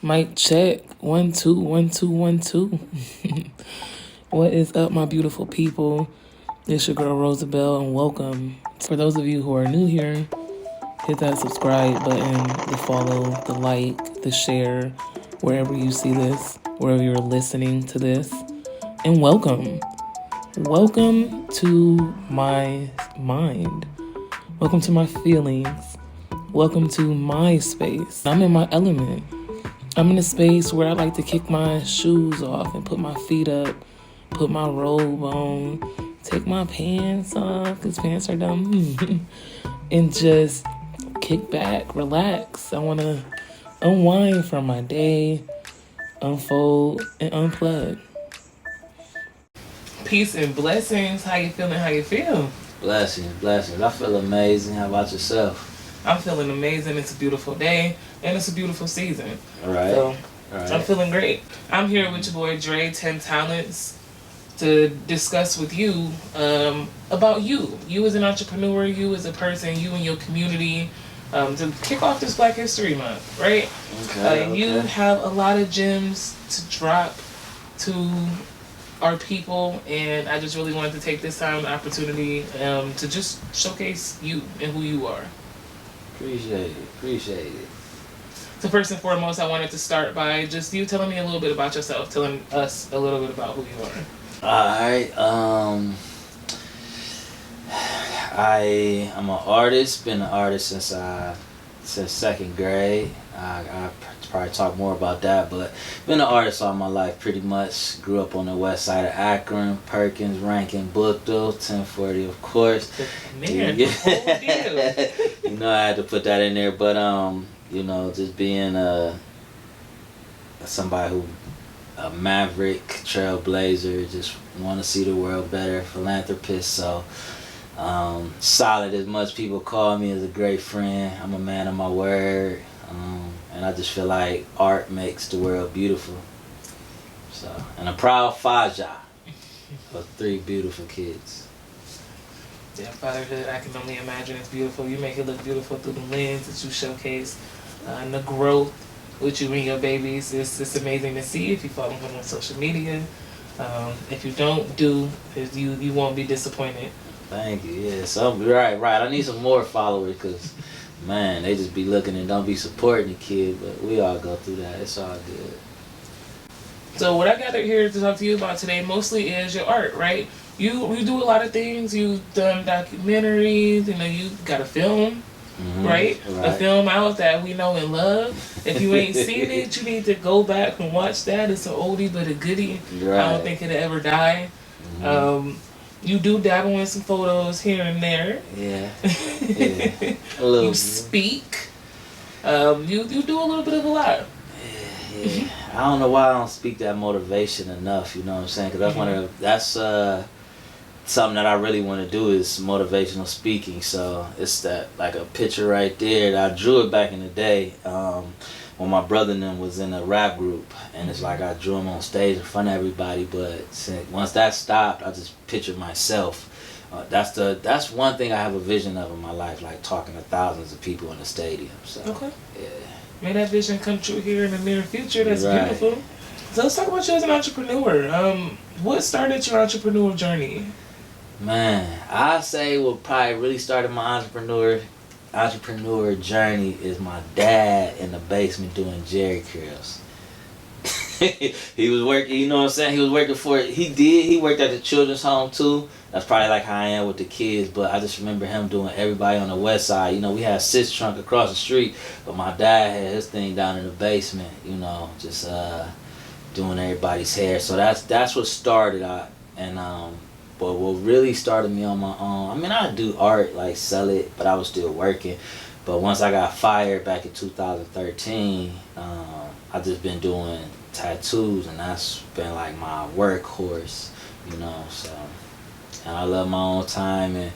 Mic check. 1 2 1 2 1 2. What is up, my beautiful people? It's your girl Rosabelle, and welcome. For those of you who are new here, hit that subscribe button, the follow, the like, the share, wherever you see this, wherever you're listening to this. And welcome. Welcome to my mind. Welcome to my feelings. Welcome to my space. I'm in my element. I'm in a space where I like to kick my shoes off and put my feet up, put my robe on, take my pants off, because pants are dumb, and just kick back, relax. I want to unwind from my day, unfold, and unplug. Peace and blessings. How you feeling? How you feel? Blessings. I feel amazing. How about yourself? I'm feeling amazing. It's a beautiful day, and it's a beautiful season. All right. So, I'm feeling great. I'm here with your boy Dray, 10 Talents, to discuss with you about you. You as an entrepreneur, you as a person, you and your community, to kick off this Black History Month, right? Okay. You have a lot of gems to drop to our people, and I just really wanted to take this time and opportunity to just showcase you and who you are. Appreciate it. So first and foremost, I wanted to start by just you telling me a little bit about yourself, telling us a little bit about who you are. Alright, I'm an artist, been an artist since second grade. I probably talk more about that, but been an artist all my life pretty much. Grew up on the west side of Akron, Perkins, Rankin, Bookville, 1040 of course. Man, you know I had to put that in there, but just being somebody who a maverick, trailblazer, just want to see the world better, philanthropist. So solid as much people call me, as a great friend. I'm a man of my word, and I just feel like art makes the world beautiful. So, and a proud Faja of 3 beautiful kids. Yeah, fatherhood, I can only imagine it's beautiful. You make it look beautiful through the lens that you showcase, and the growth with you and your babies. It's amazing to see if you follow them on social media. If you don't you won't be disappointed. Thank you. Yeah, so right. I need some more followers, because man, they just be looking and don't be supporting the kid. But we all go through that. It's all good. So what I gathered here to talk to you about today mostly is your art, right? You do a lot of things. You've done documentaries. You got a film. Mm-hmm. Right? A film out that we know and love. If you ain't seen it, you need to go back and watch that. It's an oldie but a goodie. Right. I don't think it'll ever die. Mm-hmm. You do dabble in some photos here and there. Yeah. A little. You speak. You do a little bit of a lot. Yeah. I don't know why I don't speak that motivation enough. You know what I'm saying? Because that's something that I really want to do, is motivational speaking. So it's that, like a picture right there that I drew it back in the day when my brother and them was in a rap group, and it's like I drew him on stage in front of everybody. But once that stopped, I just pictured myself. That's one thing I have a vision of in my life, like talking to thousands of people in a stadium. So okay. Yeah. May that vision come true here in the near future. That's right. Beautiful. So let's talk about you as an entrepreneur. What started your entrepreneurial journey? Man, I say what probably really started my entrepreneur journey is my dad in the basement doing Jerry curls. He was working, you know what I'm saying? He worked at the children's home too. That's probably like how I am with the kids, but I just remember him doing everybody on the west side. We had Sis Trunk across the street, but my dad had his thing down in the basement, just doing everybody's hair. So that's what started out. And but what really started me on my own, I do art, like sell it, but I was still working. But once I got fired back in 2013, I just been doing tattoos, and that's been like my workhorse, so. And I love my own time and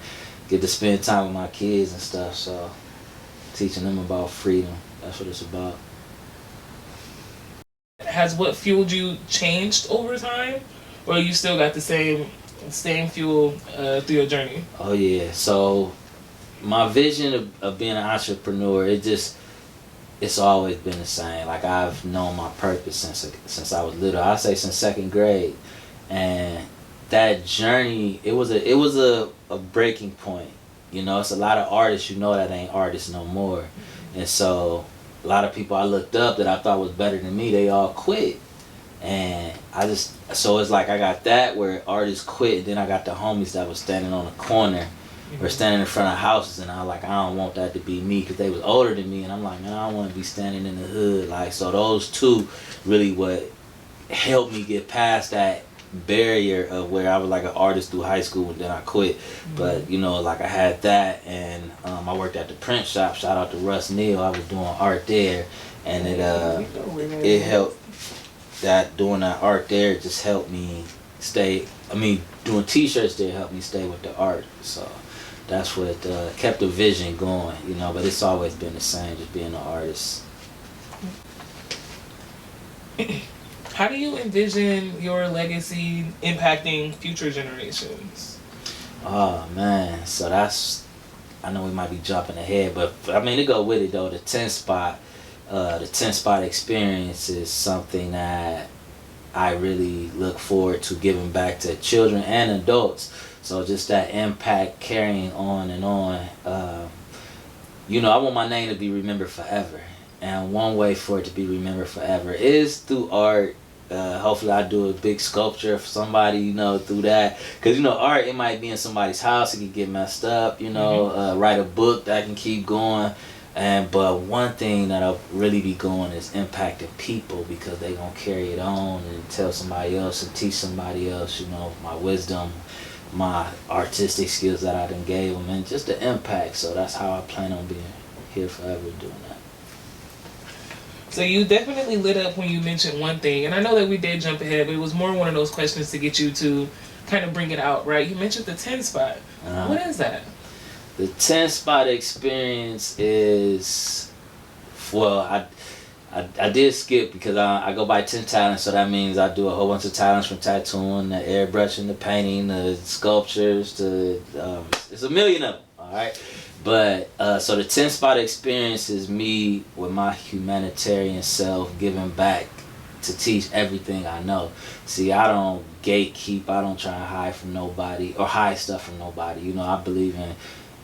get to spend time with my kids and stuff, so teaching them about freedom, that's what it's about. Has what fueled you changed over time, or you still got the same fuel through your journey? Oh yeah, so my vision of being an entrepreneur, it's always been the same. Like I've known my purpose since I was little. I say since second grade, and that journey it was a breaking point. You know, it's a lot of artists that ain't artists no more, and so a lot of people I looked up that I thought was better than me, they all quit. And so it's like I got that where artists quit, and then I got the homies that was standing on the corner or standing in front of houses, and I was like, I don't want that to be me, because they was older than me, and I'm like, man, I don't want to be standing in the hood. Like, so those two really what helped me get past that barrier of where I was like an artist through high school and then I quit. But like I had that, and I worked at the print shop. Shout out to Russ Neal. I was doing art there, and it helped. That doing that art there just helped me stay. I mean, doing t-shirts there helped me stay with the art. So that's what kept the vision going, but it's always been the same, just being an artist. How do you envision your legacy impacting future generations? Oh man, so I know we might be jumping ahead, but I mean to go with it though, the 10 spot experience is something that I really look forward to giving back to children and adults. So just that impact carrying on and on. I want my name to be remembered forever. And one way for it to be remembered forever is through art. Hopefully I do a big sculpture for somebody, through that. Because, art, it might be in somebody's house, it can get messed up, write a book that can keep going. But one thing that'll really be going is impacting people, because they gonna carry it on and tell somebody else and teach somebody else, my wisdom, my artistic skills that I done gave them, and just the impact. So that's how I plan on being here forever doing that. So you definitely lit up when you mentioned one thing, and I know that we did jump ahead, but it was more one of those questions to get you to kind of bring it out, right? You mentioned the 10 spot. What is that? The 10 spot experience is, well, I did skip because I go by 10 talents, so that means I do a whole bunch of talents, from tattooing, the airbrushing, the painting, the sculptures, it's a million of them, all right? But, so the 10 spot experience is me with my humanitarian self giving back to teach everything I know. See, I don't gatekeep, I don't try to hide from nobody or hide stuff from nobody. I believe in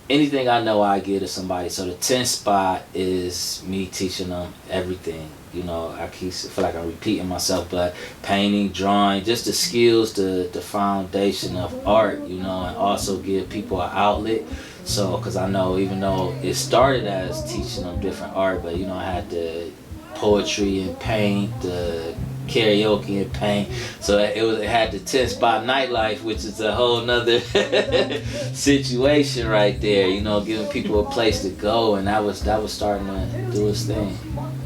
anything I know I give to somebody. So the 10 spot is me teaching them everything. I feel like I'm repeating myself, but painting, drawing, just the skills, the foundation of art, and also give people an outlet. So, because I know, even though it started as teaching them different art, but I had the poetry and paint, the karaoke and paint, so it had the 10 spot nightlife, which is a whole nother situation right there, giving people a place to go, and that was starting to do its thing,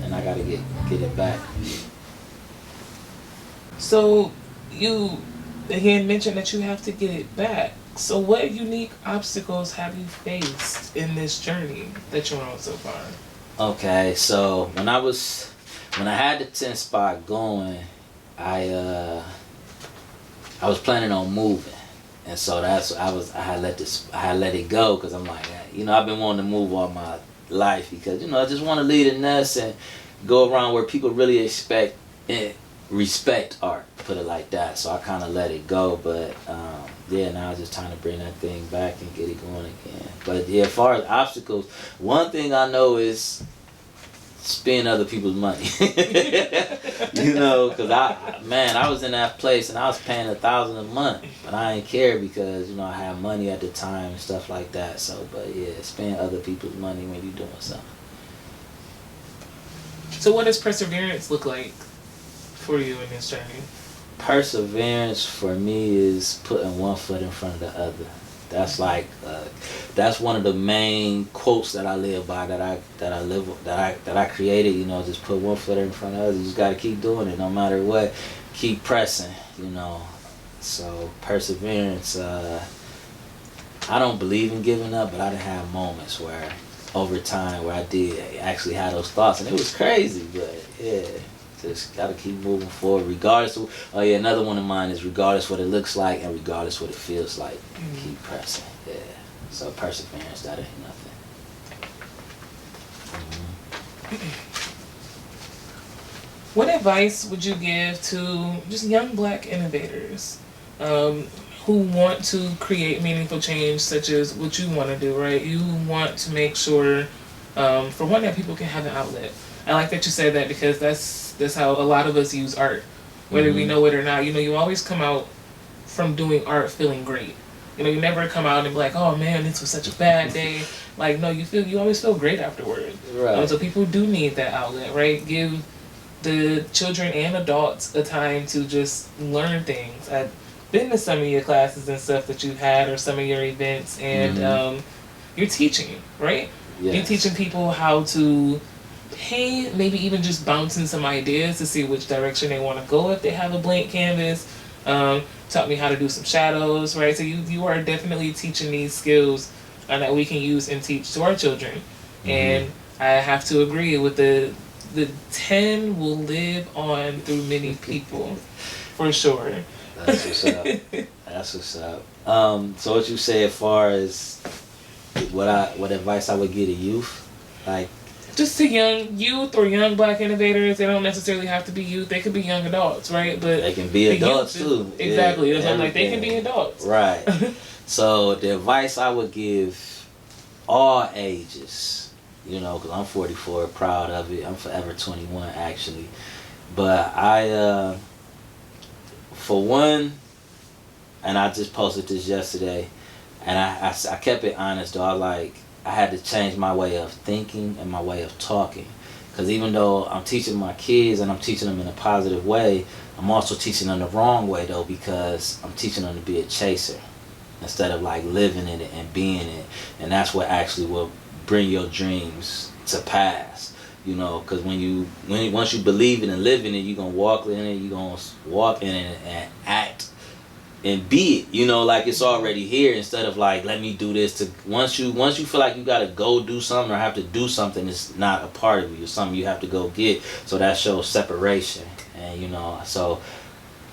and I gotta get it back. So you again mentioned that you have to get it back. So what unique obstacles have you faced in this journey that you're on so far? Okay, so when I had the 10 spot going, I was planning on moving, and so I had let it go, because I'm like, I've been wanting to move all my life, because I just want to leave the nest and go around where people really respect art, put it like that. So I kind of let it go, but now I'm just trying to bring that thing back and get it going again. But as far as obstacles, one thing I know is spend other people's money. Because I was in that place and I was paying $1,000 a month, but I ain't care, because I had money at the time and stuff like that. So, but spend other people's money when you're doing something. So what does perseverance look like for you in this journey? Perseverance for me is putting one foot in front of the other. That's like that's one of the main quotes that I live by, that I created. Just put one foot in front of the other. You just gotta keep doing it, no matter what. Keep pressing. So perseverance. I don't believe in giving up, but I done had moments where, over time, where I did actually have those thoughts, and it was crazy. But just gotta keep moving forward, regardless of. Oh yeah, another one of mine is regardless what it looks like and regardless what it feels like. Keep pressing. Yeah. So perseverance, that ain't nothing. What advice would you give to just young Black innovators who want to create meaningful change, such as what you want to do, right? You want to make sure, for one, that people can have an outlet. I like that you said that because that's how a lot of us use art, whether we know it or not. You know, you always come out from doing art feeling great. You know, you never come out and be like, oh man, this was such a bad day. Like, no, you always feel great afterward. Right. So people do need that outlet, right? Give the children and adults a time to just learn things. I've been to some of your classes and stuff that you've had, or some of your events, and you're teaching, right? Yes. You're teaching people how to paint, maybe even just bouncing some ideas to see which direction they want to go if they have a blank canvas. Taught me how to do some shadows, right? So you are definitely teaching these skills that we can use and teach to our children. And I have to agree with the 10 will live on through many people, for sure. That's what's up. That's what's up. So what you say as far as what advice I would give to youth, like just to young youth or young Black innovators. They don't necessarily have to be youth. They could be young adults, right? But they can be adults too. Exactly. Yeah, I'm like, they can be adults. Right. So the advice I would give all ages, you know, because I'm 44, proud of it. I'm forever 21 actually. But for one, and I just posted this yesterday, and I kept it honest though. I had to change my way of thinking and my way of talking. Because even though I'm teaching my kids and I'm teaching them in a positive way, I'm also teaching them the wrong way though, because I'm teaching them to be a chaser instead of like living in it and being it. And that's what actually will bring your dreams to pass. You know, because once you believe it and live in it, you're going to walk in it, you're going to walk in it and act and be it, you know, like it's already here, instead of like, let me do this. To once you feel like you got to go do something or have to do something, it's not a part of you. It's something you have to go get. So that shows separation. And, you know, so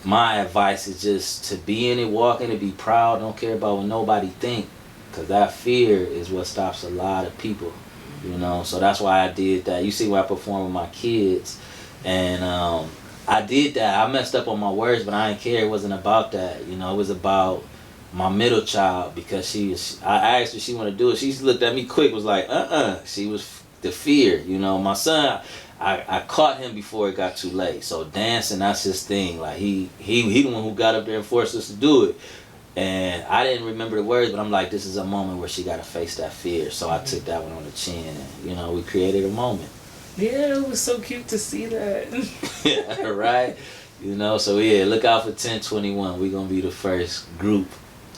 my advice is just to be in it, walk in it, be proud, don't care about what nobody think, because that fear is what stops a lot of people. You know, so that's why I did that. You see, when I perform with my kids, and I did that. I messed up on my words, but I didn't care. It wasn't about that. You know, it was about my middle child, because I asked her if she wanted to do it. She looked at me quick, was like, She was the fear. You know, my son, I caught him before it got too late. So dancing, that's his thing. Like he the one who got up there and forced us to do it. And I didn't remember the words, but I'm like, this is a moment where she got to face that fear. So I took that one on the chin, and, you know, we created a moment. Yeah, it was so cute to see that. Right? You know, so yeah, look out for 1021. We're going to be the first group,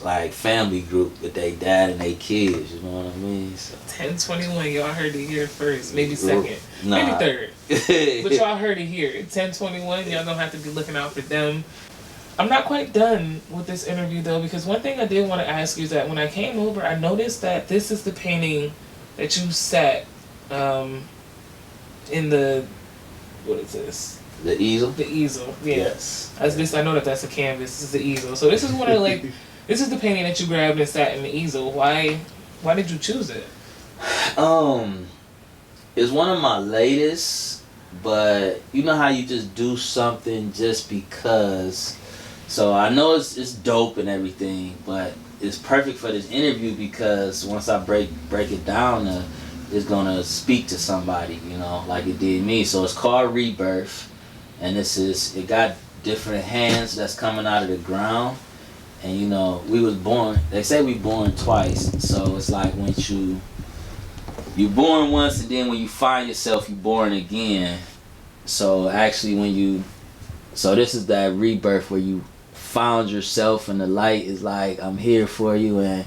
like family group, with their dad and their kids. You know what I mean? So 1021, y'all heard it here first. Maybe second. Nah. Maybe third. But y'all heard it here. 1021, y'all going to have to be looking out for them. I'm not quite done with this interview though, because one thing I did want to ask you is that when I came over, I noticed that this is the painting that you set in the, what is this? The easel? The easel, yeah. Yes. I know that that's a canvas. This is the easel. So this is one of this is the painting that you grabbed and sat in the easel. Why did you choose it? It's one of my latest, but you know how you just do something just because. So I know it's dope and everything, but it's perfect for this interview because once I break it down, it's gonna speak to somebody, you know, like it did me. So it's called Rebirth, and it got different hands that's coming out of the ground, and you know, we was born. They say we born twice, so it's like when you born once, and then when you find yourself, you born again. So actually, so this is that rebirth where you found yourself, and the light is like, I'm here for you, and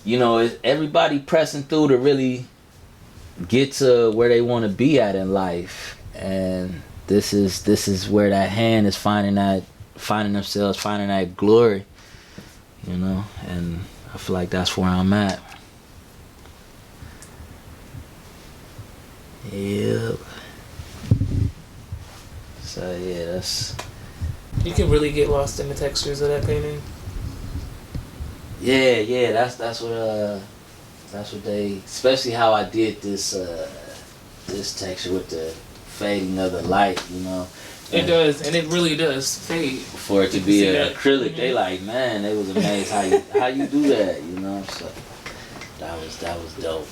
you know, everybody pressing through to really get to where they want to be at in life, and this is where that hand is finding themselves, finding that glory, you know, and I feel like that's where I'm at. Yep. So yeah, that's. You can really get lost in the textures of that painting. Yeah, that's what they, especially how I did this texture with the fading of the light, you know. It does, and it really does fade. For it to be an acrylic, they like, man, they was amazed how you do that, you know. So that was dope.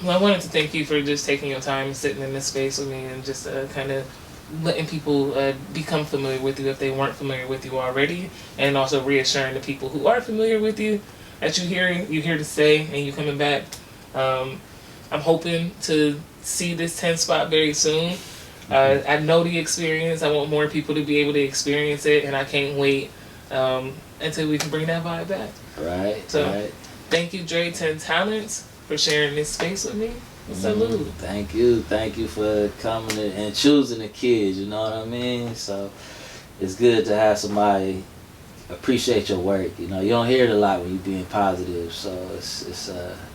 Well, I wanted to thank you for just taking your time and sitting in this space with me and just kind of letting people become familiar with you if they weren't familiar with you already, and also reassuring the people who are familiar with you that you're here to stay and you're coming back. I'm hoping to see this 10 spot very soon. I know the experience. I want more people to be able to experience it, and I can't wait until we can bring that vibe back. Right. So, right. Thank you, Dray 10 Talents, for sharing this space with me. Salute. Thank you for coming and choosing the kids. You know what I mean? So it's good to have somebody appreciate your work. You know, you don't hear it a lot when you're being positive, so it's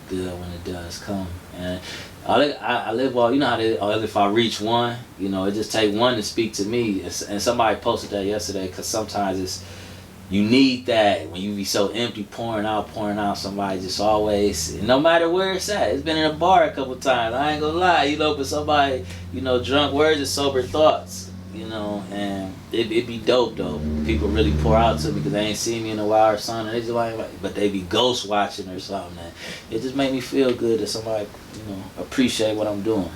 good when it does come. And I live all, you know how if I reach one, you know, it just take one to speak to me. And somebody posted that yesterday, because sometimes you need that when you be so empty, pouring out, somebody just always, no matter where it's at. It's been in a bar a couple times, I ain't gonna lie, you know, but somebody, you know, drunk words and sober thoughts, you know, and it be dope though. People really pour out to me because they ain't seen me in a while or something, and they just like, but they be ghost watching or something, and it just make me feel good that somebody, you know, appreciate what I'm doing.